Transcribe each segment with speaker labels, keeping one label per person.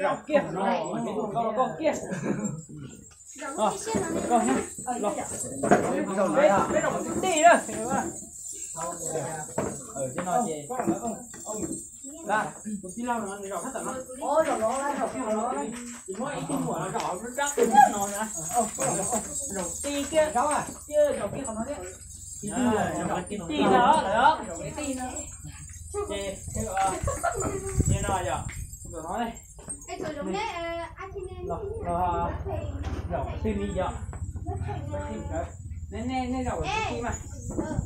Speaker 1: Rau kia nó có kia. Con nhá. Cái rau tí đó. Ở trên nó gì? Là, một tí lau nó rau hết tận nó. Ôi rau nó rau kia nó. Chỉ mỗi ít mùa nó rau nó rắc nó nè. Rau tí kia. Rau à? Kia rau kia không nói đấy. Tí đó, đó. Tí nữa. Nè, như nào vậy? Rồi nói đây.
Speaker 2: Cái chỗ giống đấy, anh chị nên
Speaker 1: rau tim đi giờ. Nên rau tim mà.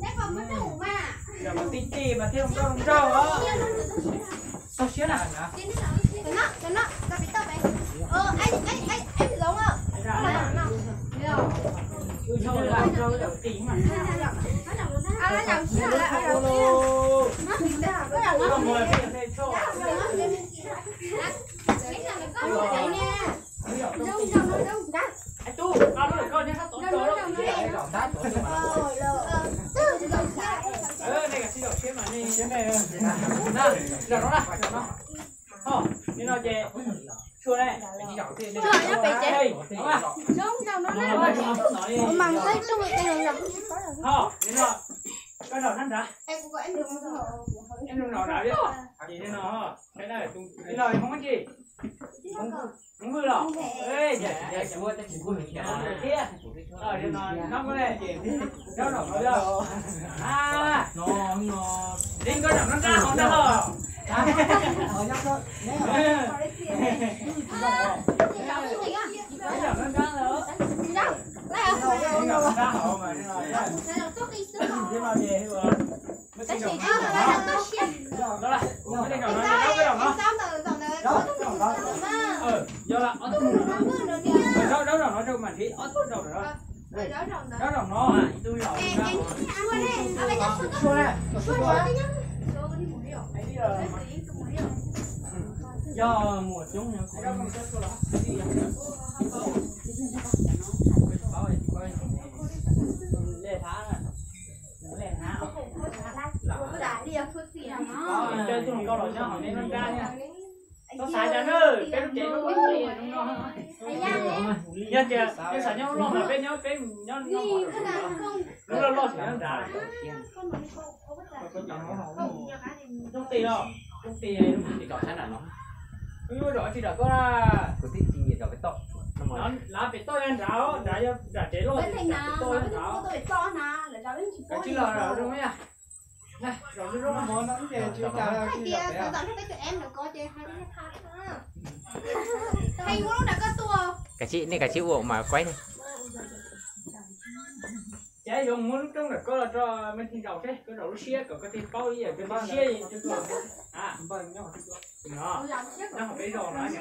Speaker 2: Nét còn mất đủ mà.
Speaker 1: Rau tim mà thêm không rau đó. Sao xíu nào hả?
Speaker 2: Cái nó, ta bị tao vậy. Anh giống không?
Speaker 1: Rau tim mà.
Speaker 2: Nó làm xíu là
Speaker 1: Không ngồi đây cho. Anh Tu, ao nó con nhá, tốn chỗ đâu. Này cả xin đọc xem mà đi. Xem này. Nào, giờ nó là, giờ nó. Đi nào chị. Chua này.
Speaker 2: Chua nhá, bể chế.
Speaker 1: Đúng à?
Speaker 2: Giống nó là. Mằng thấy chung cái đường rồi.
Speaker 1: Đi nào. Cái đầu thằng ra.
Speaker 2: Em cũng gọi em đường nó.
Speaker 1: Em đừng nào đã biết. Gì thế nào? Cái này cái lời không có gì. Không hư đâu. Ê, dạ chả mua ta chỉ mua mình kia. Đi nào, nó có này chị. Nó đọc nó đâu. Nó đi có đọc nó ra không đâu. Nhóc thôi. Do là đâu nó đâu mà thì đâu rồi đó đâu nó tôi rồi xua này do mùa xuống nha không chết cô đó lê thả chơi tôi câu rồi nhá hỏi nên ra nha nó xài ra nữa cái nó chạy nó quýt đi nó nha kìa cái xài nhau lo mà cái nhau nó lo thì nó ra trong tiền đâu trong tiền thì cậu thấy là nó như rồi thì đã có ra
Speaker 3: có tí gì rồi cái tóc
Speaker 1: nó lá bị tôi ăn ráo đã chế luôn
Speaker 2: thì tôi ráo
Speaker 1: cái chỉ là rồi mấy à này rồi nó món nó kìa chưa cả
Speaker 2: kia tôi dọn cho tụi em được có chơi hai đứa khác hay quá đã có tua
Speaker 3: cả chị này cả chị uổng mà quay này
Speaker 1: trái dùng muốn trong là có là cho mình thì đầu thế có đầu xe có cái thịt bao gì cái xe gì cho tôi bao nhiêu nó học cái đồ nó